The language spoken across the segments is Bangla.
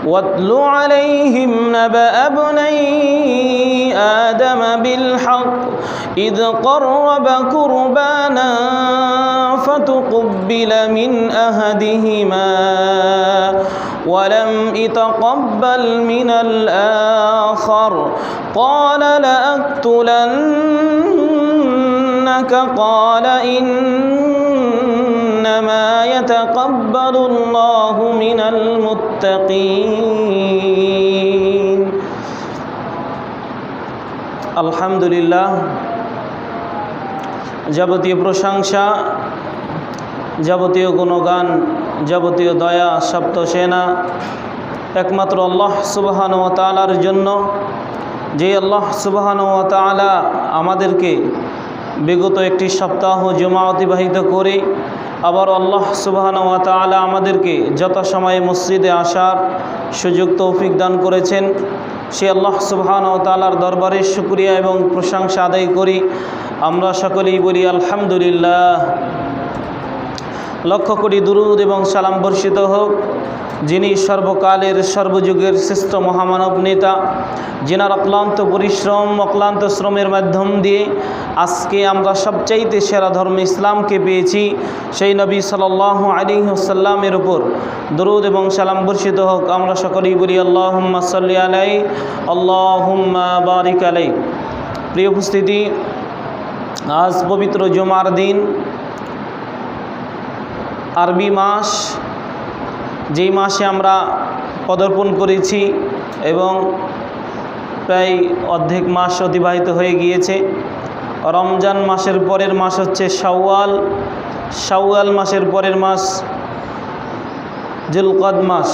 واتل عليهم نبأ ابني آدم بالحق إذ قرب قربانا فتقبل من أحدهما ولم يتقبل من الآخر قال لأقتلنك قال إنما يتقبل الله من المتقين الحمد لله যাবতীয় প্রশংসা যাবতীয় গুণগান যাবতীয় দয়া সপ্ত সেনা একমাত্র আল্লাহ সুবহানাহু ওয়া তাআলার জন্য, যে আল্লাহ সুবহানাহু ওয়া তাআলা আমাদেরকে বিগত একটি সপ্তাহ জুমা অতিবাহিত করে আবার আল্লাহ সুবহানাহু ওয়া তাআলা আমাদেরকে যথাসময়ে মসজিদে আসার সুযোগ তৌফিক দান করেছেন। সে আল্লাহ সুবহানাহু ওয়া তাআলার দরবারে শুকরিয়া এবং প্রশংসা আদায় করি। আমরা সকলেই বলি আলহামদুলিল্লাহ। লক্ষ কোটি দুরূদ এবং সালাম বর্ষিত হোক যিনি সর্বকালের সর্বযুগের শ্রেষ্ঠ মহামানব নেতা, যিনার অক্লান্ত পরিশ্রম অক্লান্ত শ্রমের মাধ্যম দিয়ে আজকে আমরা সবচাইতে সেরা ধর্ম ইসলামকে পেয়েছি, সেই নবী সাল্লাল্লাহু আলাইহি ওয়াসাল্লামের উপর দরুদ এবং সালাম বর্ষিত হোক। আমরা সকলেই বলি আল্লাহুম্মা সাল্লি আলাইহি আল্লাহুম্মা বারিক আলাইহি। প্রিয় উপস্থিতি, আজ পবিত্র জুমার দিন, আরবি মাস, যেই মাসে আমরা পদার্পণ করেছি এবং প্রায় অর্ধেক মাস অতিবাহিত হয়ে গিয়েছে। রমজান মাসের পরের মাস হচ্ছে শাওয়াল, শাওয়াল মাসের পরের মাস জিলকদ মাস,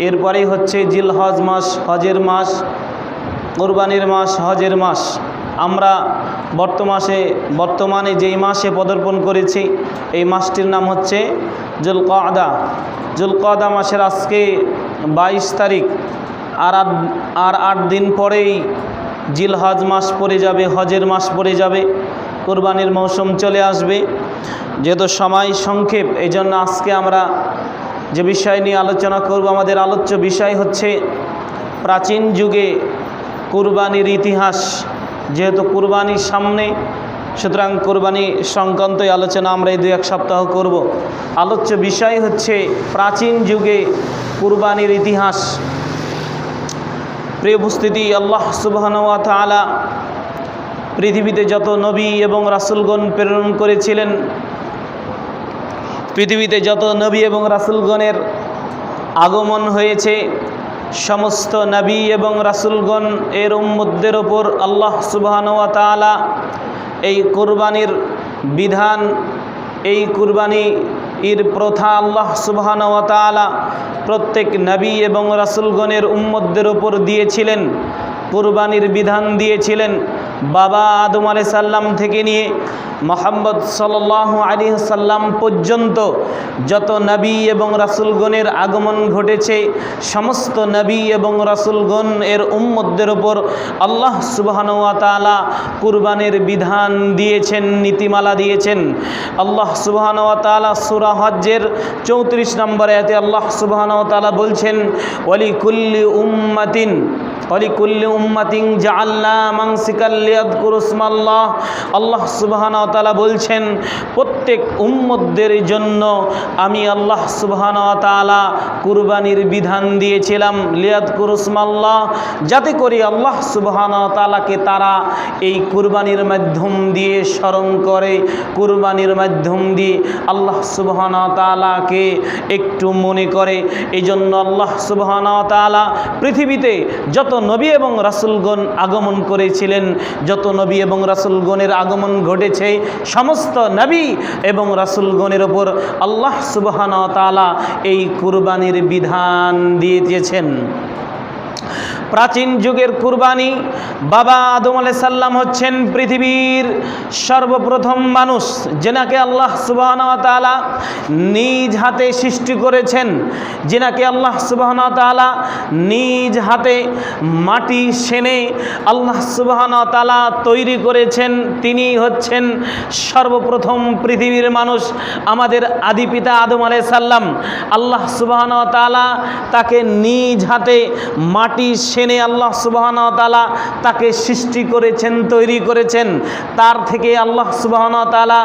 এরপরেই হচ্ছে জিলহজ মাস, হজের মাস, কুরবানির মাস, হজের মাস। আমরা বর্তমানে যেই মাসে পদার্পণ করেছি এই মাসটির নাম হচ্ছে জুলকাদা। জুলকাদা মাসের আজকে 22 তারিখ, আর 8 দিন পরেই জিলহজ মাস পড়ে যাবে, হজের মাস পড়ে যাবে, কুরবানির মৌসুম চলে আসবে। যেহেতু সময় সংক্ষেপ, এই জন্য আজকে আমরা যে বিষয় নিয়ে আলোচনা করব, আমাদের আলোচ্য বিষয় হচ্ছে প্রাচীন যুগে কুরবানির ইতিহাস। যেহেতু কুরবানির সামনে, সুতরাং কুরবানি সংক্রান্তই আলোচনা আমরা এই 2-1 সপ্তাহ করব। আলোচ্য বিষয় হচ্ছে প্রাচীন যুগে কুরবানির ইতিহাস। প্রিয় উপস্থিতি, আল্লাহ সুবহানাহু ওয়া তাআলা পৃথিবীতে যত নবী এবং রাসূলগণ প্রেরণ করেছিলেন, পৃথিবীতে যত নবী এবং রাসূলগণের আগমন হয়েছে, সমস্ত নবী এবং রাসূলগণ এর উম্মতদের ওপর আল্লাহ সুবহানাহু ওয়া তাআলা এই কুরবানির বিধান, এই কুরবানির প্রথা আল্লাহ সুবহানাহু ওয়া তাআলা প্রত্যেক নবী এবং রাসূলগণের উম্মতদের ওপর দিয়েছিলেন, কুরবানির বিধান দিয়েছিলেন। বাবা আদম আলাইহিস সালাম থেকে নিয়ে মুহাম্মদ সাল্লাল্লাহু আলাইহি ওয়াসাল্লাম পর্যন্ত যত নবী এবং রাসূলগণের আগমন ঘটেছে, সমস্ত নবী এবং রাসূলগণ এর উম্মতদের ওপর আল্লাহ সুবহানাহু ওয়া তাআলা কুরবানির বিধান দিয়েছেন, নীতিমালা দিয়েছেন। আল্লাহ সুবহানাহু ওয়া তাআলা সূরা হজ্জের 34 নম্বর আয়াতে আল্লাহ সুবহানাহু ওয়া তাআলা বলছেন, ওয়ালিকুল্লি উম্মাতিন জাআলনা মানসিকাল লিয়াযকুরু ইসমাল্লাহ। আল্লাহ সুবহানাহু ওয়া তাআলা বলছেন, প্রত্যেক উম্মতদের জন্য আমি আল্লাহ সুবহানাহু ওয়া তাআলা কুরবানির বিধান দিয়েছিলাম, লিয়াযকুরু ইসমাল্লাহ, যাতে করে আল্লাহ সুবহানাহু ওয়া তাআলাকে তারা এই কুরবানির মাধ্যম দিয়ে স্মরণ করে, কুরবানির মাধ্যম দিয়ে আল্লাহ সুবহানাহু ওয়া তাআলাকে একটু মনে করে। এই জন্য আল্লাহ সুবহানাহু ওয়া তাআলা পৃথিবীতে যত নবী এবং রাসূলগণ আগমন করেছিলেন, যত নবী এবং রাসূলগণের আগমন ঘটেছে, সমস্ত নবী এবং রাসূলগণের ওপর আল্লাহ সুবহানাহু ওয়া তাআলা এই কুরবানির বিধান দিয়ে দিয়েছেন। প্রাচীন যুগের কুরবানি। বাবা আদম আলাইহিস সালাম হচ্ছেন পৃথিবীর সর্বপ্রথম মানুষ, যেনাকে আল্লাহ সুবহানাহু ওয়া তাআলা নিজ হাতে সৃষ্টি করেছেন, যেনাকে আল্লাহ সুবহানাহু ওয়া তাআলা নিজ হাতে মাটি সেনে আল্লাহ সুবহানাহু ওয়া তাআলা তৈরি করেছেন। তিনি হচ্ছেন সর্বপ্রথম পৃথিবীর মানুষ, আমাদের আদি পিতা আদম আলাইহিস সালাম। আল্লাহ সুবহানাহু ওয়া তাআলা তাকে নিজ হাতে মাটি সেনে আল্লাহ সুবহানাহু ওয়া তাআলা তাকে সৃষ্টি করেছেন, তৈরি করেছেন। তার থেকে আল্লাহ সুবহানাহু ওয়া তাআলা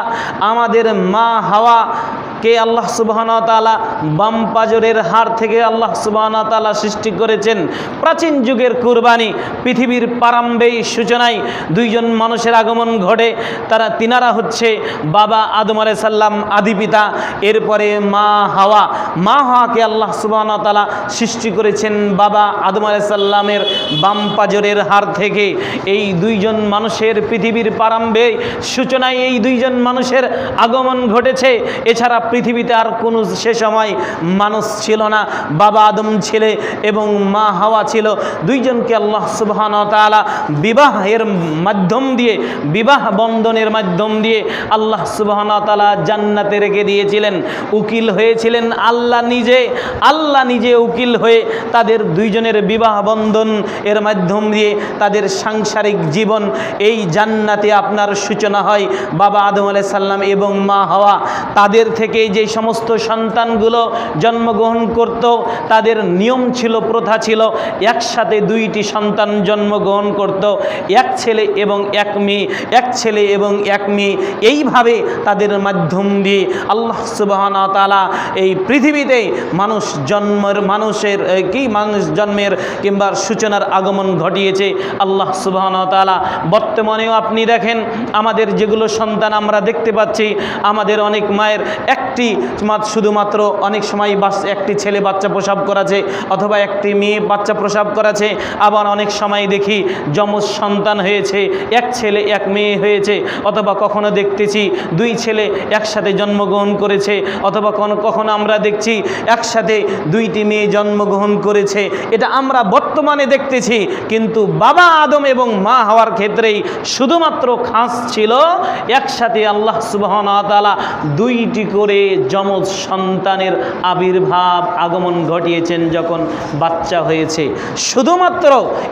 আমাদের মা হাওয়াকে আল্লাহ সুবহানাহু ওয়া তাআলা বাম পাজরের হাড় থেকে আল্লাহ সুবহানাহু ওয়া তাআলা সৃষ্টি করেছেন। প্রাচীন যুগের কুরবানি, পৃথিবীর প্রারম্ভেই সূচনায় দুইজন মানুষের আগমন ঘটে। তিনারা হচ্ছে বাবা আদম আলাইহিস সালাম, আদি পিতা। এরপরে মা হাওয়াকে আল্লাহ সুবহানাহু ওয়া তাআলা সৃষ্টি করেছেন বাবা আদম আলাইহিস সালামের বাম পাজরের হাড় থেকে। এই দুইজন মানুষের পৃথিবীর প্রারম্ভে সূচনায় এই দুইজন মানুষের আগমন ঘটেছে। এছাড়া পৃথিবীতে আর কোনো সে সময় মানুষ ছিল না। বাবা আদম ছিল এবং মা হাওয়া ছিল। দুইজনকে আল্লাহ সুবহানাহু ওয়া তাআলা বিবাহের মাধ্যম দিয়ে, বিবাহ বন্ধনের মাধ্যম দিয়ে আল্লাহ সুবহানাহু ওয়া তাআলা জান্নাতে রেখে দিয়েছিলেন। উকিল হয়েছিলেন আল্লাহ নিজে উকিল হয়ে তাদের দুইজনের বিবাহ বন্ধন এর মাধ্যম দিয়ে তাদের সাংসারিক জীবন এই জান্নাতে আপনার সূচনা হয়। বাবা আদম আলাইহিস সালাম এবং মা হাওয়া, তাদের থেকে যে সমস্ত সন্তানগুলো জন্মগ্রহণ করত, তাদের নিয়ম ছিল, প্রথা ছিল, একসাথে দুইটি সন্তান জন্মগ্রহণ করত, এক ছেলে এবং এক মেয়ে, এক ছেলে এবং এক মেয়ে। এইভাবে তাদের মাধ্যম দিয়ে আল্লাহ সুবহানাহু ওয়া তাআলা এই পৃথিবীতে মানুষ জন্মের কিংবা সূচনার আগমন ঘটিয়েছে আল্লাহ সুবহানাহু ওয়া তাআলা। বর্তমানেও আপনি দেখেন আমাদের যেগুলো সন্তান আমরা দেখতে পাচ্ছি, আমাদের অনেক মায়ের শুধুমাত্র অনেক সময় একটি ছেলে বাচ্চা প্রসব করাছে অথবা একটি মেয়ে বাচ্চা প্রসব করাছে। আবার অনেক সময় দেখি যমজ সন্তান হয়েছে, এক ছেলে এক মেয়ে হয়েছে। অথবা কখনো দেখতেছি দুই ছেলে একসাথে জন্মগ্রহণ করেছে, অথবা কখনো আমরা দেখছি একসাথে দুইটি মেয়ে জন্মগ্রহণ করেছে। এটা আমরা বর্তমানে দেখতেছি। কিন্তু বাবা আদম এবং মা হাওয়ার ক্ষেত্রেই শুধুমাত্র খাস ছিল একসাথে আল্লাহ সুবহানাহু ওয়া তাআলা দুইটি করে যমজ সন্তানের আবির্ভাব, আগমন ঘটিয়েছেন যখন বাচ্চা হয়েছে। শুধুমাত্র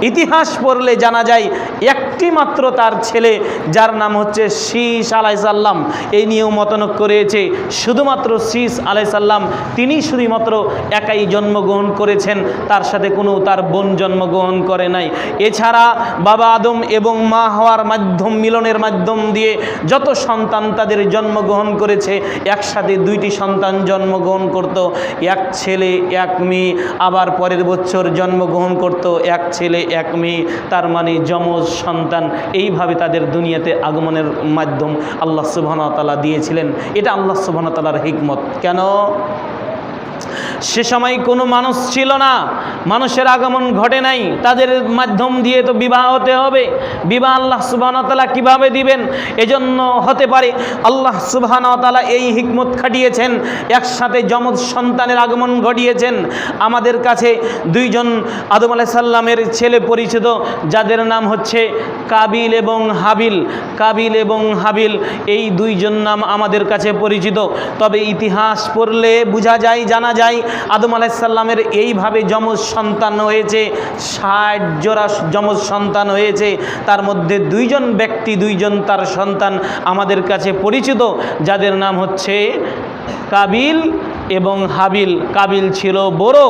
ইতিহাস পড়লে জানা যায় একটি মাত্র তার ছেলে, যার নাম হচ্ছে শীস আলাইহিস সালাম, এই নিয়েও মতনক করেছে। শুধুমাত্র শীস আলাইহিস সালাম তিনি শুধুমাত্র একাই জন্মগ্রহণ করেছেন, তার সাথে কোনো তার বোন জন্মগ্রহণ করে নাই। এছাড়া বাবা আদম এবং মা হাওয়ার মিলনের মাধ্যম দিয়ে যত সন্তান তাদের জন্মগ্রহণ করেছে, একসাথে দুইটি সন্তান জন্মগ্রহণ করত, এক ছেলে এক মেয়ে। আবার পরের বছর জন্মগ্রহণ করত এক ছেলে এক মেয়ে, তার মানে যমজ সন্তান। এইভাবে তাদের দুনিয়াতে আগমনের মাধ্যম আল্লাহ সুবহানাহু ওয়া তাআলা দিয়েছিলেন। এটা আল্লাহ সুবহানাহু ওয়া তাআলার হিকমত। কেন? সে সময় কোনো মানুষ ছিল না, মানুষের আগমন ঘটে নাই, তাদের মাধ্যম দিয়ে তো বিবাহ হতে হবে। বিবাহ আল্লাহ সুবহানাহু ওয়া তাআলা কীভাবে দিবেন? এজন্য হতে পারে আল্লাহ সুবহানাহু ওয়া তাআলা এই হিকমত খাটিয়েছেন, একসাথে যমজ সন্তানের আগমন ঘটিয়েছেন। আমাদের কাছে দুইজন আদম আলাইহিস সালামের ছেলে পরিচিত, যাদের নাম হচ্ছে কাবিল এবং হাবিল। কাবিল এবং হাবিল এই দুইজন নাম আমাদের কাছে পরিচিত। তবে ইতিহাস পড়লে বোঝা যায়, জানা যায় আদম আলাইহিস সালামের এইভাবে যমজ সন্তান হয়েছে, 60 জোড়া যমজ সন্তান হয়েছে। তার মধ্যে দুইজন তার সন্তান আমাদের কাছে পরিচিত, যাদের নাম হচ্ছে কাবিল এবং হাবিল। কাবিল ছিল বড়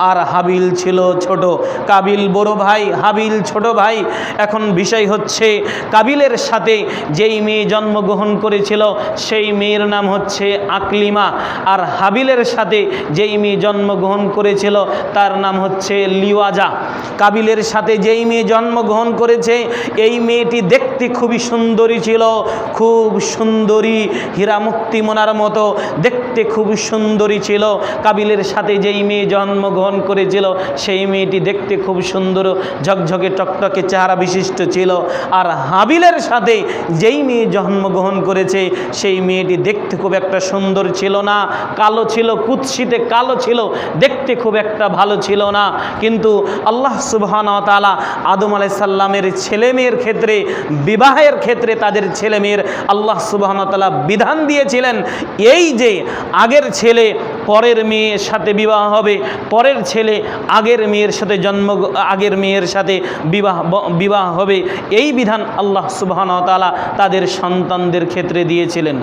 আর হাবিল ছিল ছোট। কাবিল বড় ভাই, হাবিল ছোট ভাই। এখন বিষয় হচ্ছে কাবিলের সাথে যেই মেয়ে জন্মগ্রহণ করেছিল সেই মেয়ের নাম হচ্ছে আকলিমা, আর হাবিলের সাথে যেই মেয়ে জন্মগ্রহণ করেছিল তার নাম হচ্ছে লিওয়াজা। কাবিলের সাথে যেই মেয়ে জন্মগ্রহণ করেছে এই মেয়েটি দেখতে খুবই সুন্দরী ছিল, খুব সুন্দরী, হীরা মুক্তি মোনার মতো দেখতে খুব সুন্দরী সুন্দরী ছিল। কাবিলের সাথে যেই মেয়ে জন্মগ্রহণ করেছিল সেই মেয়েটি দেখতে খুব সুন্দর, ঝকঝকে টকটকে চেহারা বিশিষ্ট ছিল। আর হাবিলের সাথে যেই মেয়ে জন্মগ্রহণ করেছে সেই মেয়েটি দেখতে খুব একটা সুন্দর ছিল না, কালো ছিল, কুৎসিতে কালো ছিল, দেখতে খুব একটা ভালো ছিল না। কিন্তু আল্লাহ সুবহানাহু ওয়া তাআলা আদম আলাইহিস সালামের ছেলে মেয়ের ক্ষেত্রে, বিবাহের ক্ষেত্রে তাদের ছেলে মেয়ের আল্লাহ সুবহানাহু ওয়া তাআলা বিধান দিয়েছিলেন, এই যে আগের ছেলে পরের মেয়ের সাথে বিবাহ হবে, পরের ছেলে আগের মেয়ের সাথে আগের মেয়ের সাথে বিবাহ হবে, এই বিধান আল্লাহ সুবহানাহু ওয়া তাআলা তাদের সন্তানদের ক্ষেত্রে দিয়েছিলেন।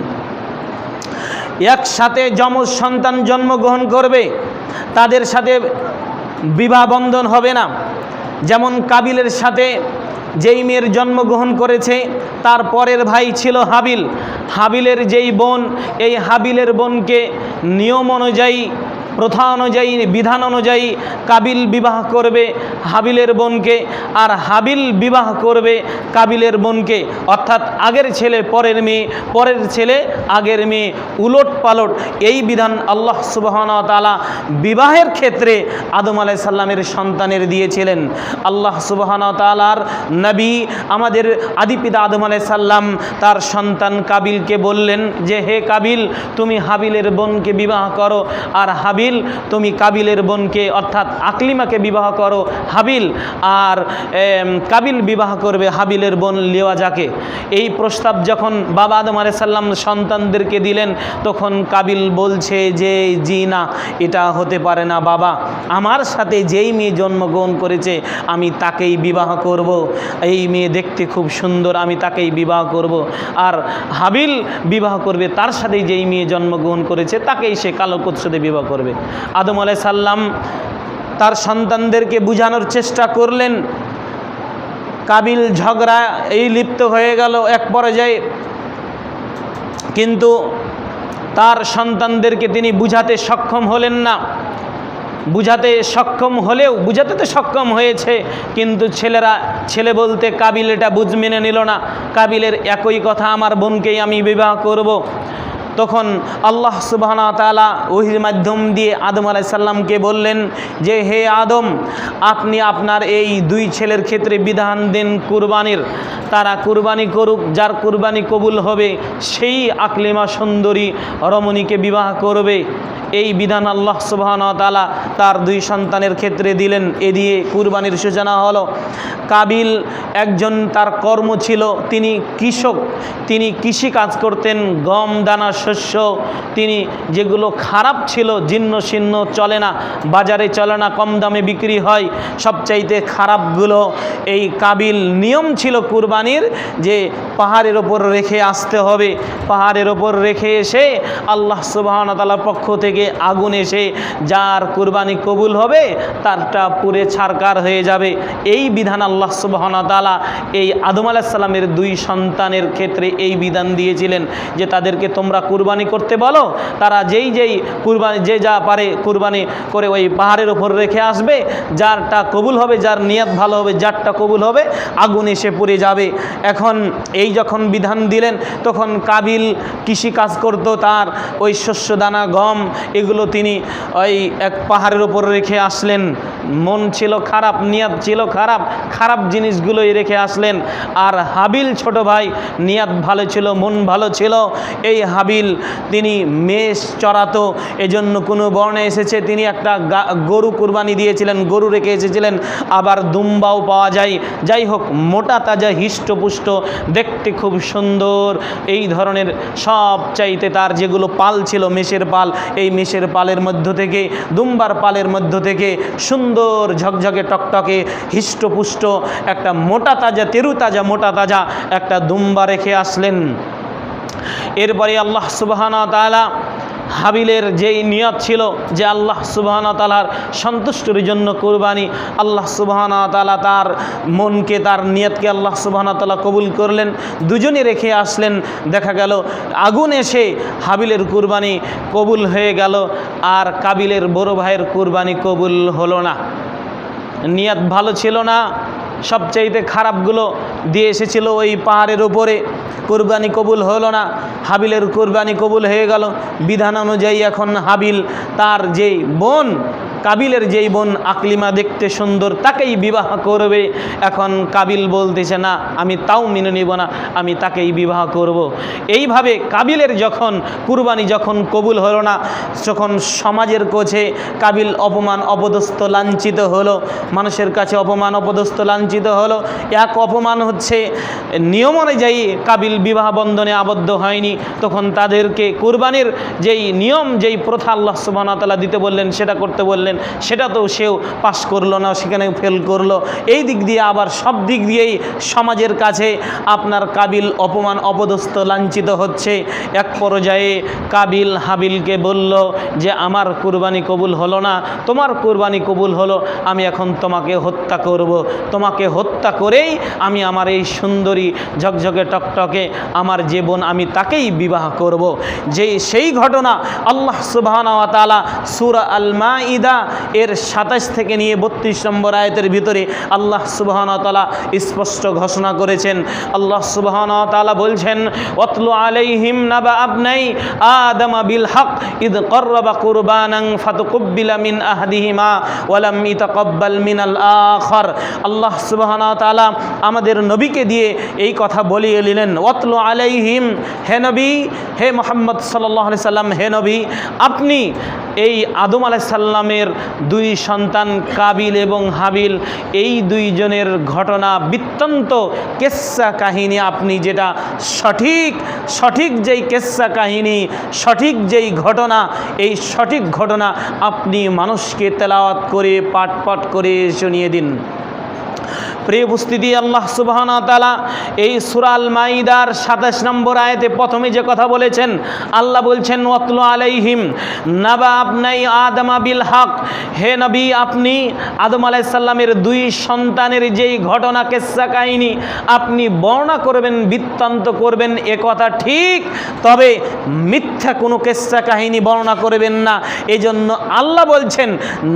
একসাথে যমজ সন্তান জন্মগ্রহণ করবে, তাদের সাথে বিবাহ বন্ধন হবে না। যেমন কাবিলের সাথে যেই মেয়ের জন্মগ্রহণ করেছে তার পরের ভাই ছিল হাবিল, হাবিলের যেই বোন, এই হাবিলের বোনকে নিয়ম অনুযায়ী, প্রথা অনুযায়ী, বিধান অনুযায়ী কাবিল বিবাহ করবে হাবিলের বোনকে, আর হাবিল বিবাহ করবে কাবিলের বোনকে। অর্থাৎ আগের ছেলে পরের মেয়ে, পরের ছেলে আগের মেয়ে, উলট পালট এই বিধান আল্লাহ সুবহানাহু ওয়া তাআলা বিবাহের ক্ষেত্রে আদম আলাইহিস সালামের সন্তানের দিয়েছিলেন। আল্লাহ সুবহানাহু ওয়া তাআলার নবী আমাদের আদিপিতা আদম আলাইহিস সালাম তার সন্তান কাবিলকে বললেন যে, হে কাবিল, তুমি হাবিলের বোনকে বিবাহ করো, আর হাবিল তুমি কাবিলের বোনকে অর্থাৎ আকলিমাকে বিবাহ করো। হাবিল আর কাবিল বিবাহ করবে হাবিলের বোন লিওয়াজাকে। এই প্রস্তাব যখন বাবা আদম আলাইহিস সালাম সন্তানদেরকে দিলেন, তখন কাবিল বলছে যে, জি না, এটা হতে পারে না বাবা, আমার সাথে যেই মেয়ে জন্মগ্রহণ করেছে আমি তাকেই বিবাহ করব, এই মেয়ে দেখতে খুব সুন্দর, আমি তাকেই বিবাহ করব। আর হাবিল বিবাহ করবে তার সাথেই যেই মেয়ে জন্মগ্রহণ করেছে তাকেই সে কালো কুৎসিতে বিবাহ করবে। আদম আলাইহিস সালাম তার সন্তানদেরকে বুঝানোর চেষ্টা করলেন। কাবিল ঝগড়া এই লিপ্ত হয়ে গেল এক পর্যায়ে, কিন্তু তার সন্তানদেরকে তিনি বুঝাতে সক্ষম হলেন না। বুঝাতে সক্ষম হলেও, বুঝাতে তো সক্ষম হয়েছে, কিন্তু ছেলে বলতে কাবিল এটা মেনে নিল না। কাবিলের একই কথা, আমার বোনকেই আমি বিবাহ করব। তখন আল্লাহ সুবহানাহু ওয়া তাআলা ওহীর মাধ্যম দিয়ে আদম আলাইহিস সালামকে বললেন যে, হে আদম, আপনি আপনার এই দুই ছেলের ক্ষেত্রে বিধান দেন কুরবানির। তারা কুরবানি করুক, যার কুরবানি কবুল হবে সেই আকলিমা সুন্দরী রমণীকে বিবাহ করবে। এই বিধান আল্লাহ সুবহানাহু ওয়া তাআলা তার দুই সন্তানের ক্ষেত্রে দিলেন। এ দিয়ে কুরবানির সূচনা হলো। কাবিল একজন, তার কর্ম ছিল তিনি কৃষক, তিনি কৃষি কাজ করতেন, গম দানা শস্য, তিনি যেগুলো খারাপ ছিল, জীর্ণ শীর্ণ, চলে না, বাজারে চলে না, কম দামে বিক্রি হয়, সবচাইতে খারাপগুলো এই কাবিল। নিয়ম ছিল কুরবানির যে পাহাড়ের ওপর রেখে আসতে হবে, পাহাড়ের ওপর রেখে এসে আল্লাহ সুবহানাহু ওয়া তাআলার পক্ষ থেকে আগুন এসে যার কুরবানি কবুল হবে তারটা পুরে ছারকার হয়ে যাবে। এই বিধান আল্লাহ সুবহানাহু ওয়া তাআলা এই আদম আলাইহিস সালামের দুই সন্তানের ক্ষেত্রে এই বিধান দিয়েছিলেন যে তাদেরকে তোমরা কুরবানি করতে বলো, তারা যেই কুরবানি, যে যা পারে কুরবানি করে ওই পাহাড়ের ওপর রেখে আসবে, যারটা কবুল হবে, যার নিয়ত ভালো হবে, যারটা কবুল হবে আগুন এসে পুড়ে যাবে। এখন এই যখন বিধান দিলেন, তখন কাবিল কৃষি কাজ করত, তার ওই শস্য দানা, গম, এগুলো তিনি ওই এক পাহাড়ের ওপর রেখে আসলেন। মন ছিল খারাপ, নিয়ত ছিল খারাপ, খারাপ জিনিসগুলোই রেখে আসলেন। আর হাবিল ছোট ভাই, নিয়ত ভালো ছিল, মন ভালো ছিল। এই হাবিল তিনি মেষ চড়াতো, এজন্য কোনো বর্ণে এসেছে তিনি একটা গরু কুরবানি দিয়েছিলেন, গরু রেখে এসেছিলেন। আবার দুম্বাও পাওয়া যায়। যাই হোক, মোটা তাজা, হিষ্টপুষ্ট, দেখতে খুব সুন্দর, এই ধরনের সব চাইতে তার যেগুলো পাল ছিল, মেষের পাল, এই মেষের পালের মধ্য থেকে, দুম্বার পালের মধ্য থেকে সুন্দর ঝকঝকে টকটকে হিষ্টপুষ্ট একটা মোটা তাজা, তেরু তাজা, মোটা তাজা একটা দুম্বা রেখে আসলেন। এরপরে আল্লাহ সুবহানাহু ওয়া তাআলা হাবিলের যেই নিয়ত ছিল যে আল্লাহ সুবহানাহু ওয়া তাআলার সন্তুষ্টির জন্য কুরবানি, আল্লাহ সুবহানাহু ওয়া তাআলা তার মনকে, তার নিয়তকে আল্লাহ সুবহানাহু ওয়া তাআলা কবুল করলেন। দুজনে রেখে আসলেন। দেখা গেল আগুন এসে হাবিলের কুরবানি কবুল হয়ে গেল, আর কাবিলের বড় ভাইয়ের কুরবানি কবুল হলো না। নিয়ত ভালো ছিল না, সবচাইতে খারাপগুলো দিয়ে এসেছিল ওই পাহাড়ের উপরে। কুরবানি কবুল হলো না, হাবিলের কুরবানি কবুল হয়ে গেল। বিধান অনুযায়ী এখন হাবিল তার যেই বোন, কাবিলের যেই বোন আকলিমা দেখতে সুন্দর, তাকেই বিবাহ করবে। এখন কাবিল বলতেছে না, আমি তাও মেনে নিব না, আমি তাকেই বিবাহ করব। এইভাবে কাবিলের যখন কুরবানি যখন কবুল হলো না, যখন সমাজের কাছে কাবিল অপমান অপদস্থ লাঞ্ছিত হলো, মানুষের কাছে অপমান অপদস্থ লাঞ্ছিত হলো। এক অপমান হচ্ছে নিয়ম অনুযায়ী কাবিল বিবাহ বন্ধনে আবদ্ধ হয়নি, তখন তাদেরকে কুরবানির যেই নিয়ম, যেই প্রথা আল্লাহ সুবহানাহু ওয়া তাআলা দিতে বললেন সেটা করতে বললেন, সেটা তো সেও পাশ করলো না, সেখানেও ফেল করলো। এই দিক দিয়ে আবার সব দিক দিয়েই সমাজের কাছে আপনার কাবিল অপমান অপদস্থ লাঞ্ছিত হচ্ছে। এক পর্যায়ে কাবিল হাবিলকে বলল যে আমার কুরবানি কবুল হলো না, তোমার কুরবানি কবুল হলো, আমি এখন তোমাকে হত্যা করব। তোমাকে হত্যা করেই আমি আমার এই সুন্দরী ঝকঝকে টকটকে আমার যে বোন, আমি তাকেই বিবাহ করব। সেই ঘটনা আল্লাহ সুবহানাহু ওয়া তাআলা সূরা আল মাঈদা এর ২৭ থেকে নিয়ে ৩২ নম্বর আয়াতের ভিতরে আল্লাহ সুবহানাহু ওয়া তাআলা স্পষ্ট ঘোষণা করেছেন। আল্লাহ সুবহানাহু ওয়া তাআলা বলছেন, ওয়াতলু আলাইহিম নাবা আবনাই আদম বিল হক ইদ কররাবা কুরবানান ফাতুকুব্বিলা মিন আহাদিহিমা ওয়া লাম ইতাকাব্বাল মিনাল আখার। আল্লাহ সুবহানাহু ওয়া তাআলা আমাদের নবীকে দিয়ে এই কথা বলিয়ে নিলেন, ওয়াতলু আলাইহিম, হে নবী, হে মুহাম্মদ সাল্লাল্লাহু আলাইহি সাল্লাম, হে নবী, আপনি এই আদম আলাইহিস সালামের দুই সন্তান কাবিল এবং হাবিল, এই দুইজনের ঘটনা বৃত্তান্ত কেসা কাহিনী, আপনি যেটা সঠিক যেই কেসা কাহিনী, সঠিক যেই ঘটনা, এই সঠিক ঘটনা আপনি মানুষকে তেলাওয়াত করে পাঠ করে শুনিয়ে দিন। প্রিয় উপস্থিতি, আল্লাহ সুবহানাহু ওয়া তাআলা এই সূরা আল মাঈদার ২৭ নম্বর আয়াতে প্রথমে যে কথা বলেছেন, আল্লাহ বলছেন ওয়াতলু আলাইহিম নাবা আবনাই আদম বিল হক, হে নবী, আপনি আদম আলাইহিস সালামের দুই সন্তানের যেই ঘটনা কিসসা কাহিনী আপনি বর্ণনা করবেন, বৃত্তান্ত করবেন, এ কথা ঠিক, তবে মিথ্যা কোনো কিসসা কাহিনী বর্ণনা করবেন না। এজন্য আল্লাহ বলছেন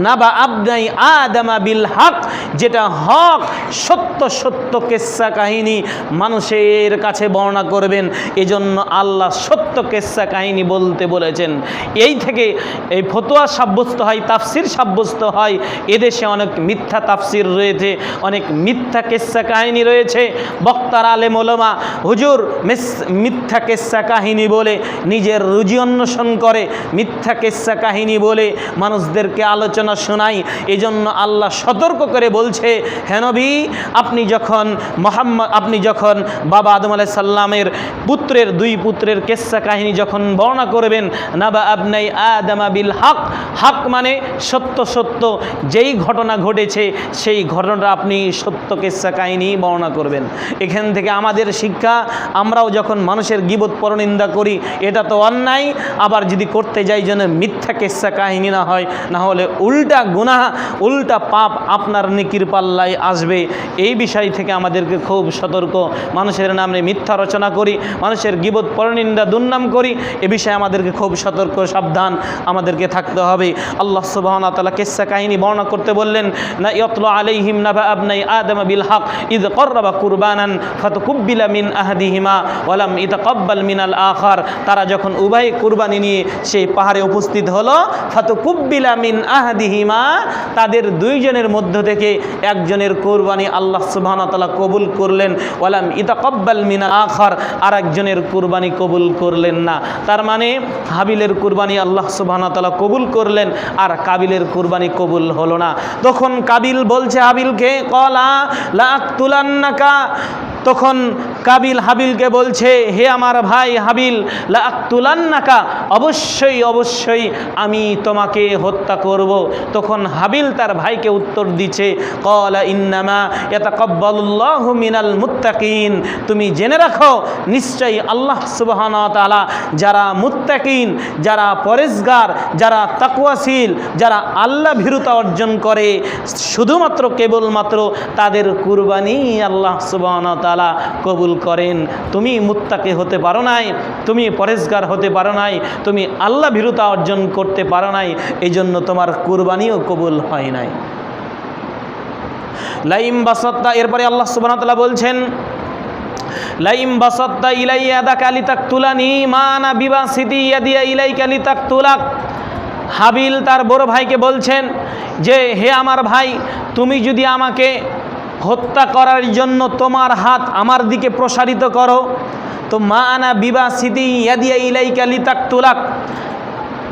নাবা আবনাই আদম বিল হক, যেটা হক, সত্য কিসসা কাহিনী মানুষের কাছে বর্ণনা করবেন। এজন্য আল্লাহ সত্য কিসসা কাহিনী বলতে বলেছেন। এই থেকে এই ফতোয়া সাব্যস্ত হয়, তাফসির সাব্যস্ত হয়। এদেশে অনেক মিথ্যা তাফসির রয়েছে, অনেক মিথ্যা কিসসা কাহিনী রয়েছে। বক্তার আলেম ওলামা হুজুর মিথ্যা কিসসা কাহিনী বলে নিজের রুজি অন্বেষণ করে, মিথ্যা কিসসা কাহিনী বলে মানুষদেরকে আলোচনা শোনায়। এজন্য আল্লাহ সতর্ক করে বলছে, হে নবী, আপনি যখন বাবা আদম আলাইহিস সালামের দুই পুত্রের কিসসা কাহিনী যখন বর্ণনা করবেন, নাবা আবনাই আদম বিল হক, হক মানে সত্য যেই ঘটনা ঘটেছে সেই ঘটনাটা আপনি সত্য কিসসা কাহিনী বর্ণনা করবেন। এখান থেকে আমাদের শিক্ষা, আমরাও যখন মানুষের গীবত পরনিন্দা করি এটা তো অন্যায়, আবার যদি করতে যাই যেন মিথ্যা কিসসা কাহিনী না হয়, না হলে উল্টা গুনাহ, উল্টা পাপ আপনার নেকির পাল্লায় আসবে। এই বিষয় থেকে আমাদেরকে খুব সতর্ক। মানুষের নামে মিথ্যা রচনা করি, মানুষের গীবত পরনিন্দা দুর্নাম করি, এ বিষয়ে আমাদেরকে খুব সতর্ক সাবধান আমাদেরকে থাকতে হবে। আল্লাহ সুবহানাহু ওয়া তাআলা কিসসা কাহিনী বর্ণনা করতে বললেন, না ইয়াতলু আলাইহিম নাবা আবনাই আদম বিল হক ইদ কররাবা কুরবানান ফাতুকুব্বিলা মিন আহাদিহিমা ওয়া লাম ইতাকাব্বাল মিনাল আখার। তারা যখন উভয় কুরবানি নিয়ে সেই পাহাড়ে উপস্থিত হলো, ফাতুকুব্বিলা মিন আহাদিহিমা, তাদের দুইজনের মধ্য থেকে একজনের কুরবানি আল্লাহ সুবহানাহু ওয়া তাআলা কবুল করলেন, ওয়া লাম ইতাকাব্বাল মিনাল আখার, আরেকজনের কুরবানি কবুল করলেন না। তার মানে হাবিলের কুরবানি আল্লাহ সুবহানাহু ওয়া তাআলা কবুল করলেন, আর কাবিলের কুরবানি কবুল হলো না। তখন কাবিল বলছে হাবিলকে, ক্বালা লা আকতুলান্নাকা, তখন কাবিল হাবিলকে বলছে, হে আমার ভাই হাবিল, লা আকতুলান্নাকা, অবশ্যই আমি তোমাকে হত্যা করব। তখন হাবিল তার ভাইকে উত্তর দিচ্ছে, ক্বালা ইন্নামা ইয়াতাকাব্বালুল্লাহু মিনাল মুত্তাকিন, তুমি জেনে রাখো নিশ্চয়ই আল্লাহ সুবহানাহু ওয়া তাআলা যারা মুত্তাকিন, যারা পরেজগার, যারা তাকওয়াশীল, যারা আল্লাহ ভীরুতা অর্জন করে, শুধুমাত্র কেবলমাত্র তাদের কুরবানি আল্লাহ সুবহানাহু ওয়া তাআলা কবুল করেন। তুমি মুত্তাকি হতে পারো নাই, তুমি পরেজগার হতে পারো নাই, তুমি আল্লাহ ভীরুতা অর্জন করতে পারো নাই, এই জন্য তোমার কুরবানিও কবুল হয় নাই। লাইম বাসাত্তা, এরপরে আল্লাহ সুবহানাহু ওয়া তাআলা বলছেন লাইম বাসাত্তা ইলাইয়া ইয়াদাকা লিতাকতুলানি মা আনা বিবাসিতি ইয়াদিয়া ইলাইকা লিতাকতুলাক। হাবিল তার বড় ভাইকে বলছেন যে হে আমার ভাই, তুমি যদি আমাকে হত্যা করার জন্য তোমার হাত আমার দিকে প্রসারিত করো, তো মা আনা বিবাসিতি ইয়াদিয়া ইলাইকা লিতাকতুলাক,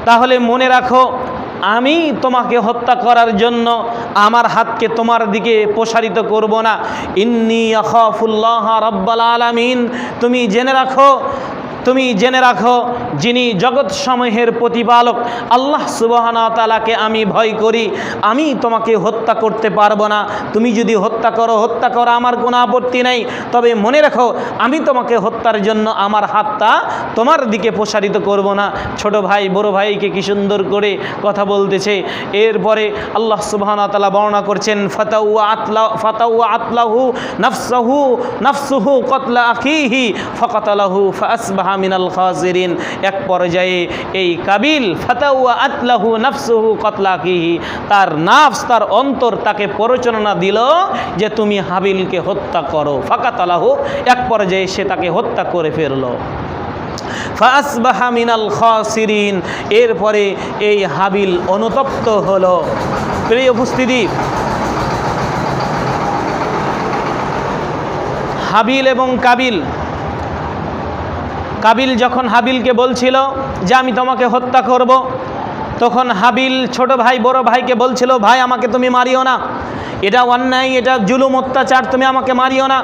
তাহলে মনে রাখো আমি তোমাকে হত্যা করার জন্য আমার হাতকে তোমার দিকে প্রসারিত করব না। ইন্নী আখাফুল্লাহ রাব্বাল আলামিন, তুমি জেনে রাখো যিনি জগৎসমূহের প্রতিপালক আল্লাহ সুবহানাহু ওয়া তাআলাকে আমি ভয় করি। আমি তোমাকে হত্যা করতে পারবো না। তুমি যদি হত্যা করো আমার কোনো আপত্তি নেই, তবে মনে রাখো আমি তোমাকে হত্যার জন্য আমার হাতটা তোমার দিকে প্রসারিত করব না। ছোট ভাই বড় ভাইকে কি সুন্দর করে কথা বলতেছে। এরপরে আল্লাহ সুবহানাহু ওয়া তাআলা বর্ণনা করছেন ফাতাওয়া আতলাহু নাফসুহু কতলা আখিহি ফাকাতালাহু ফাসবাহা মিনাল খাসিরিন। এক পর্যায়ে এই কাবিল ফাতাওয়া আতলাহু নাফসুহু কতলা আখিহি, তার নাফস তার অন্তর তাকে প্ররোচনা দিল যে তুমি হাবিলকে হত্যা করো। ফাকাতালাহু, এক পর্যায়ে সে তাকে হত্যা করে ফেলল। ফাসবাহা মিনাল খাসিরিন, এরপরে এই হাবিল অনুতপ্ত হলো। প্রিয় উপস্থিতি, হাবিল এবং কাবিল যখন হাবিলকে বলছিল যে আমি তোমাকে হত্যা করব, তখন হাবিল ছোট ভাই বড় ভাইকে বলছিল ভাই আমাকে তুমি মারিও না, এটা অন্যায়, এটা জুলুম অত্যাচার, তুমি আমাকে মারিও না।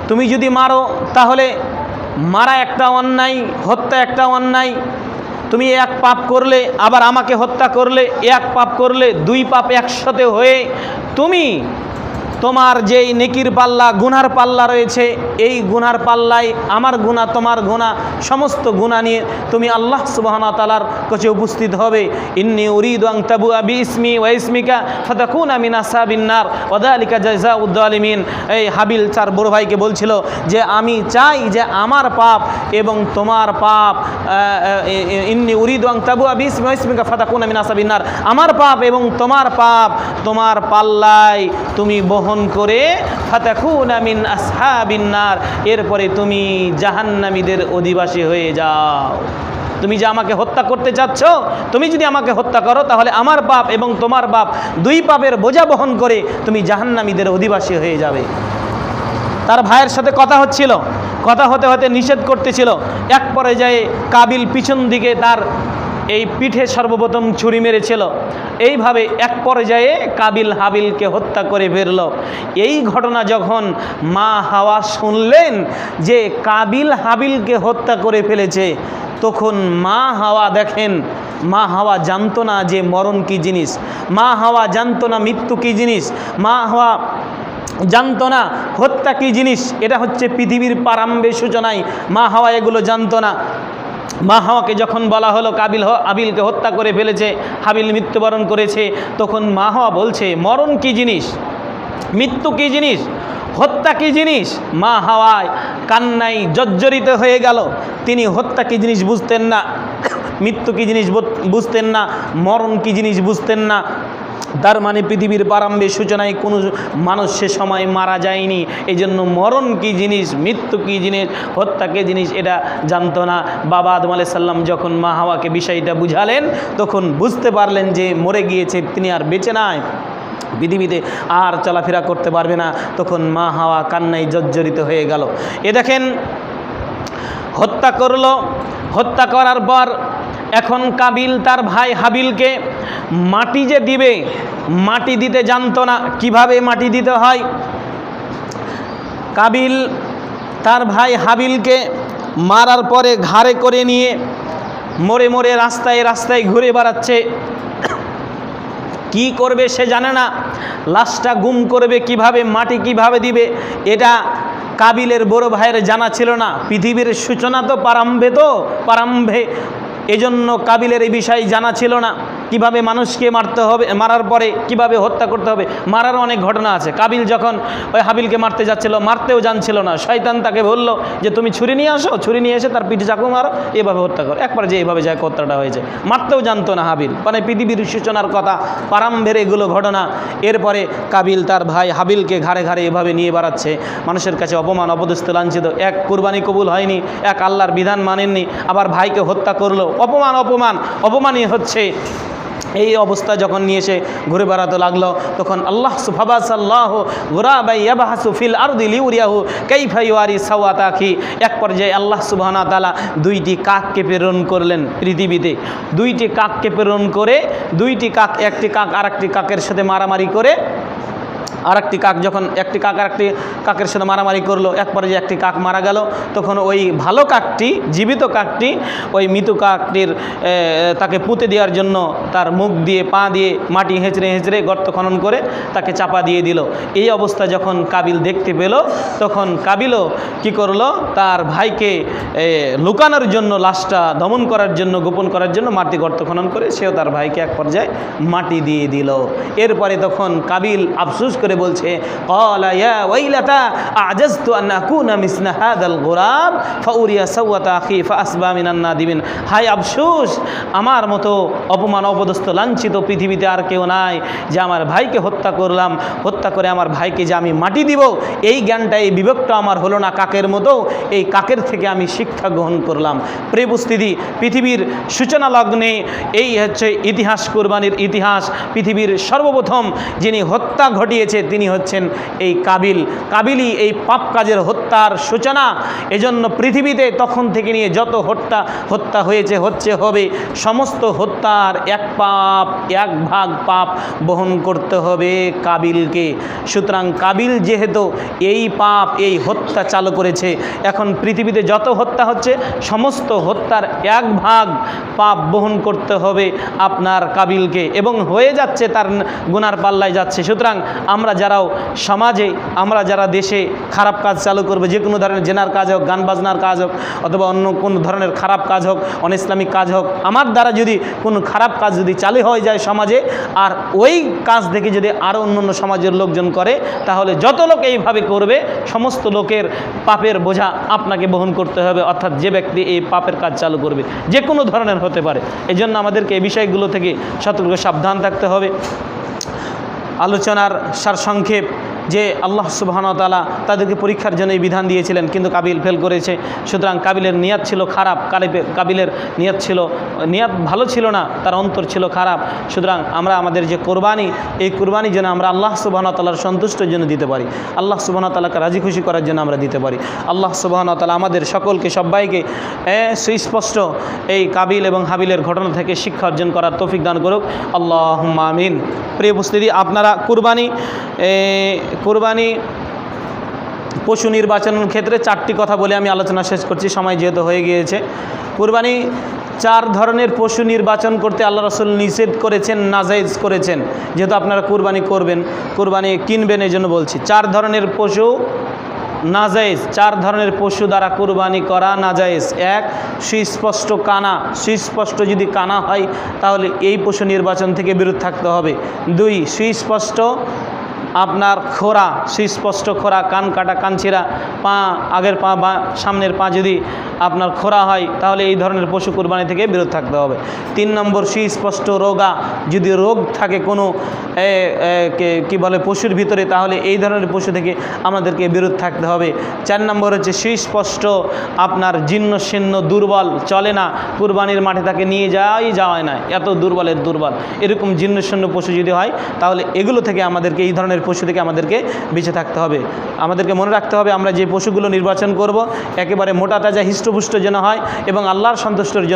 তুমি যদি মারো তাহলে মারা একটা অন্যায়, হত্যা একটা অন্যায়। তুমি এক পাপ করলে আবার আমাকে হত্যা করলে, এক পাপ করলে দুই পাপ একসাথে হয়ে তুমি তোমার যেই নেকির পাল্লা গুনার পাল্লা রয়েছে, এই গুনার পাল্লায় আমার গুনাহ তোমার গুনাহ, সমস্ত গুনাহ নিয়ে তুমি আল্লাহ সুবহানাহু ওয়া তাআলার কাছে উপস্থিত হবে। ইন্নী উরিদু আন তাবুআ বিইসমি ওয়া ইসমিকা ফাতাকুনা মিন আসহাবিন নার ওয়া যালিকা জাযাউদ যালিমিন। এই হাবিল তার বড় ভাইকে বলছিল যে আমি চাই যে আমার পাপ এবং তোমার পাপ, ইন্নী উরিদু আন তাবুআ বিইসমি ওয়া ইসমিকা ফাতাকুনা মিন আসহাবিন নার, আমার পাপ এবং তোমার পাপ তোমার পাল্লায় তুমি বহন করে ফাতাকুনা মিন আসহাবিন নার, এরপরে তুমি জাহান্নামীদের অধিবাসী হয়ে যাও। তুমি যে আমাকে হত্যা করতে চাচ্ছ, তুমি যদি আমাকে হত্যা করো তাহলে আমার পাপ এবং তোমার পাপ দুই পাপের বোঝা বহন করে তুমি জাহান্নামীদের অধিবাসী হয়ে যাবে। তার ভাইয়ের সাথে কথা হচ্ছিল, কথা হতে হতে নিষেধ করতেছিল। এক পর্যায়ে কাবিল পিছন দিকে তার এই পিঠে সর্বপ্রথম ছুরি মেরেছিল। এইভাবে এক পর্যায়ে কাবিল হাবিলকে হত্যা করে ফেলল। এই ঘটনা যখন মা হাওয়া শুনলেন যে কাবিল হাবিলকে হত্যা করে ফেলেছে, তখন মা হাওয়া দেখেন, মা হাওয়া জানতো না যে মরণ কি জিনিস, মা হাওয়া জানতো না মৃত্যু কি জিনিস, মা হাওয়া জানতো না হত্যা কি জিনিস। এটা হচ্ছে পৃথিবীর প্রারম্ভের সূচনায় মা হাওয়া এগুলো জানতো না। মা হাওয়াকে যখন বলা হলো কাবিল হাবিলকে হত্যা করে ফেলেছে, হাবিল মৃত্যুবরণ করেছে, তখন মা হাওয়া বলছে মরণ কি জিনিস, মৃত্যু কি জিনিস, হত্যা কি জিনিস। মা হাওয়ায় কান্নায় জর্জরিত হয়ে গেল। তিনি হত্যা কি জিনিস বুঝতেন না, মৃত্যু কি জিনিস বুঝতেন না, মরণ কি জিনিস বুঝতেন না। তার মানে পৃথিবীর প্রারম্ভের সূচনায় কোনো মানুষ সে সময় মারা যায়নি, এই জন্য মরণ কি জিনিস, মৃত্যু কি জিনিস, হত্যা কি জিনিস এটা জানতো না। বাবা আদম আলাইহিস সালাম যখন মা হাওয়াকে বিষয়টা বুঝালেন, তখন বুঝতে পারলেন যে মরে গিয়েছে, তিনি আর বেঁচে নাই, পৃথিবীতে আর চলাফেরা করতে পারবে না। তখন মা হাওয়া কান্নায় জর্জরিত হয়ে গেল। এ দেখেন হত্যা করলো, হত্যা করার পর এখন কাবিল তার ভাই হাবিলকে মাটি যে দিবে, মাটি দিতে জানতো না, কিভাবে মাটি দিতে হয়। কাবিল তার ভাই হাবিলকে মারার পরে ঘাড়ে করে নিয়ে মরে মরে রাস্তায় রাস্তায় ঘুরে বেড়াচ্ছে। কি করবে সে জানে না, লাশটা গুম করবে কিভাবে, মাটি কিভাবে দিবে, এটা কাবিলের বড় ভাইয়ের জানা ছিল না। পৃথিবীর সূচনা তো প্রারম্ভে, এজন্য কাবিলের এই বিষয় জানা ছিল না। কিভাবে মানুষকে মারতে হবে, মারার পরে কিভাবে হত্যা করতে হবে, মারার অনেক ঘটনা আছে। কাবিল যখন ওই হাবিলকে মারতে যাচ্ছিল, মারতেও জানছিল না, শয়তান তাকে বলল যে তুমি ছুরি নিয়ে আসো, ছুরি নিয়ে এসে তার পিঠে চাকু মারো, এভাবে হত্যা করো। একবার যে এইভাবে যায় হত্যাটা হয়েছে, মারতেও জানতো না হাবিল। মানে পৃথিবীর সূচনার কথা, প্রারম্ভের এগুলো ঘটনা। এরপরে কাবিল তার ভাই হাবিলকে ঘাড়ে ঘাড়ে এভাবে নিয়ে বেড়াচ্ছে, মানুষের কাছে অপমান, অপদস্থ, লাঞ্ছিত। এক কুরবানি কবুল হয়নি, এক আল্লাহর বিধান মানেননি, আবার ভাইকে হত্যা করলো, অপমানই হচ্ছে। এই অবস্থা যখন নিয়ে এসে ঘুরে বেড়াতে লাগলো, তখন আল্লাহ সুবহানাহু গুরাবা ইয়াবহাসু ফিল আরদি লিউরিয়াহু কাইফা ইউরি সাওয়াতা আখি। এক পর্যায়ে আল্লাহ সুবহানাহু তাআলা দুইটি কাককে প্রেরণ করলেন পৃথিবীতে। দুইটি কাককে প্রেরণ করে, দুইটি কাক, একটি কাক আরেকটি কাকের সাথে মারামারি করে, আরেকটি কাক যখন একটি কাক আরেকটি কাকের সাথে মারামারি করলো, এক পর্যায়ে একটি কাক মারা গেল। তখন ওই ভালো কাকটি, জীবিত কাকটি ওই মৃত কাকটির তাকে পুঁতে দেওয়ার জন্য তার মুখ দিয়ে, পা দিয়ে মাটি হেঁচড়ে হেঁচড়ে গর্ত খনন করে তাকে চাপা দিয়ে দিল। এই অবস্থা যখন কাবিল দেখতে পেল, তখন কাবিলও কি করলো, তার ভাইকে লুকানোর জন্য, লাশটা দমন করার জন্য, গোপন করার জন্য মাটি গর্ত খনন করে সেও তার ভাইকে এক পর্যায়ে মাটি দিয়ে দিল। এরপরে তখন কাবিল আফসোস করে বলছে, ক্বালা ইয়া ওয়াইলাতা আ'জাজতু আন আকুনা মিসলা হাযাল গুরাব ফাউরিয়া সাওয়াতা আখি ফাআসবা মিনান নাদিমিন। হায় আফসোস, আমার মতো অপমান, অপদস্থ, লাঞ্ছিত পৃথিবীতে আর কেউ নাই, যে আমার ভাইকে হত্যা করলাম, হত্যা করে আমার ভাইকে যে আমি মাটি দিব, এই জ্ঞানটা, এই বিবেকটা আমার হলো না। কাকের মতো এই কাকের থেকে আমি শিক্ষা গ্রহণ করলাম। প্রিয় উপস্থিতি, পৃথিবীর সূচনা লগ্নে এই হচ্ছে ইতিহাস, কুরবানির ইতিহাস। পৃথিবীর সর্বপ্রথম যিনি হত্যা ঘটিয়েছে তিনি হচ্ছেন এই কাবিল। কাবিলই এই পাপ কাজের হত্যার সূচনা। এজন্য পৃথিবীতে তখন থেকে নিয়ে যত হত্যা হয়েছে, হচ্ছে, হবে, সমস্ত হত্যার এক ভাগ পাপ বহন করতে হবে কাবিলকে। সুতরাং কাবিল যেহেতু এই পাপ, এই হত্যা চালু করেছে, এখন পৃথিবীতে যত হত্যা হচ্ছে সমস্ত হত্যার এক ভাগ পাপ বহন করতে হবে আপনার কাবিলকে, এবং হয়ে যাচ্ছে, তার গুনার পাল্লায় যাচ্ছে। সুতরাং আমরা যারাও সমাজে, আমরা যারা দেশে খারাপ কাজ চালু করবে, যে কোনো ধরনের জেনার কাজ হোক, গান বাজনার কাজ হোক, অথবা অন্য কোনো ধরনের খারাপ কাজ হোক, অনইসলামিক কাজ হোক, আমার দ্বারা যদি কোনো খারাপ কাজ যদি চালু হয়ে যায় সমাজে, আর ওই কাজ থেকে যদি আরও অন্য সমাজের লোকজন করে, তাহলে যত লোক এইভাবে করবে সমস্ত লোকের পাপের বোঝা আপনাকে বহন করতে হবে। অর্থাৎ যে ব্যক্তি এই পাপের কাজ চালু করবে, যে কোনো ধরনের হতে পারে। এই জন্য আমাদেরকে এই বিষয়গুলো থেকে সতর্ক, সাবধান থাকতে হবে। আলোচনার সারসংক্ষেপ যে আল্লাহ সুবহানাহু ওয়া তাআলা তাদেরকে পরীক্ষার জন্য এই বিধান দিয়েছিলেন, কিন্তু কাবিল ফেল করেছে। সুতরাং কাবিলের নিয়াত ছিল খারাপ, কাবিলের নিয়াত ভালো ছিল না, তার অন্তর ছিল খারাপ। সুতরাং আমরা আমাদের যে কোরবানি, এই কোরবানি যেন আমরা আল্লাহ সুবহানাহু ওয়া তাআলার সন্তুষ্টির জন্য দিতে পারি, আল্লাহ সুবহানাহু ওয়া তাআলাকে রাজি খুশি করার জন্য আমরা দিতে পারি। আল্লাহ সুবহানাহু ওয়া তাআলা আমাদের সকলকে, সবাইকে সুস্পষ্ট এই কাবিল এবং হাবিলের ঘটনা থেকে শিক্ষা অর্জন করার তৌফিক দান করুক। আল্লাহুম্মা আমিন। প্রিয় উপস্থিতি, আপনারা কুরবানি পশু নির্বাচনের ক্ষেত্রে 4টি কথা বলে আমি আলোচনা শেষ করছি, সময় যেহেতু হয়ে গিয়েছে। কুরবানি 4 ধরনের পশু নির্বাচন করতে আল্লাহ রাসূল নিষেধ করেছেন, নাজায়েজ করেছেন। যেহেতু আপনারা কুরবানি করবেন, কুরবানি কিনবেন, এই জন্য বলছি 4 ধরনের পশু নাজায়েজ। 4 ধরনের পশু দ্বারা কুরবানি করা নাজায়েজ। 1, সুস্পষ্ট কানা। সুস্পষ্ট যদি কানা হয় তাহলে এই পশু নির্বাচন থেকে বিরত থাকতে হবে। 2, সুস্পষ্ট আপনার খোরা, সুস্পষ্ট খোরা, কান কাটা, কানছিরা, পা, আগের পা বা সামনের পা যদি আপনার খোরা হয় তাহলে এই ধরনের পশু কুরবানি থেকে বিরত থাকতে হবে। 3 নম্বর, সুস্পষ্ট রোগা। যদি রোগ থাকে কোনো কি বলে পশুর ভিতরে, তাহলে এই ধরনের পশু থেকে আমাদেরকে বিরত থাকতে হবে। 4 নম্বর হচ্ছে সুস্পষ্ট আপনার জীর্ণ শীর্ণ, দুর্বল, চলে না, কুরবানির মাঠে তাকে নিয়ে যাওয়াই না, এত দুর্বলের দুর্বল, এরকম জীর্ণ শীর্ণ পশু যদি হয় তাহলে এগুলো থেকে আমাদেরকে, এই ধরনের পশু থেকে আমাদেরকে বেঁচে থাকতে হবে। আমাদেরকে মনে রাখতে হবে আমরা যে পশুগুলো নির্বাচন করব একেবারে মোটা তাজা, হৃষ্টপুষ্ট যেন হয়, এবং আল্লাহর সন্তুষ্টির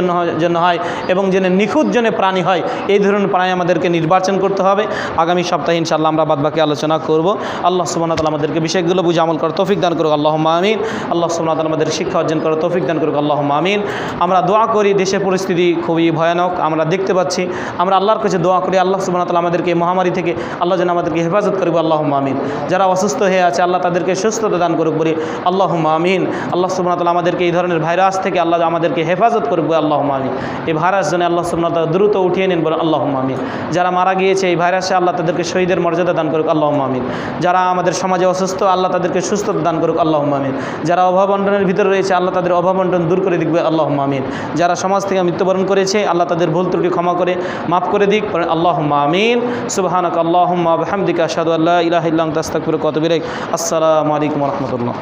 জন্য হয়, এবং যেন নিখুঁত যেন প্রাণী হয়, এই ধরনের প্রাণী আমাদেরকে নির্বাচন করতে হবে। আগামী সপ্তাহে ইনশাআল্লাহ আমরা বাদবাকি আলোচনা করব। আল্লাহ সুবহানাহু ওয়া তাআলা আমাদেরকে বিষয়গুলো বুঝে আমল করার তৌফিক দান করুক। আল্লাহুম্মা আমিন। আল্লাহ সুবহানাহু ওয়া তাআলা আমাদের শিক্ষা অর্জন করার তৌফিক দান করুক। আল্লাহুম্মা আমিন। আমরা দোয়া করি, দেশের পরিস্থিতি খুবই ভয়ানক আমরা দেখতে পাচ্ছি, আমরা আল্লাহর কাছে দোয়া করি আল্লাহ সুবহানাহু ওয়া তাআলা আমাদেরকে এই মহামারী থেকে আল্লাহ যেন আমাদেরকে হেফাজত করবে। আল্লাহুম্মা আমিন। যারা অসুস্থ হয়ে আছে আল্লাহ তাদেরকে সুস্থতা দান করুক বলি আল্লাহুম্মা আমিন। আল্লাহ সুবহানাহু ওয়া তাআলা আমাদেরকে এই ধরনের ভাইরাস থেকে আল্লাহ আমাদেরকে হেফাজত করবে, আল্লাহুম্মা আমিন। এই ভাইরাস যেন আল্লাহ সুবহানাহু ওয়া তাআলা দ্রুত উঠিয়ে নেন, বলে আল্লাহুম্মা আমিন। যারা মারা গিয়েছে এই ভাইরাসে, আল্লাহ তাদেরকে শহীদের মর্যাদা দান করুক, আল্লাহুম্মা আমিন। যারা আমাদের সমাজে অসুস্থ, আল্লাহ তাদেরকে সুস্থতা দান করুক, আল্লাহুম্মা আমিন। যারা অভাব অনটনের ভিতরে রয়েছে, আল্লাহ তাদের অভাব অনটন দূর করে দিবে, আল্লাহুম্মা আমিন। যারা সমাজ থেকে মৃত্যুবরণ করেছে, আল্লাহ তাদের ভুল ত্রুটি ক্ষমা করে মাফ করে দিক, আল্লাহুম্মা আমিন। সুবহানাকা আল্লাহুম্মা ওয়া বিহামদিকা আশহাদু আল্লা ইলাহা ইল্লা আনতা আস্তাগফিরুকা ওয়া আতুবু ইলাইক। আসসালামু আলাইকুম ওয়া রাহমাতুল্লাহ।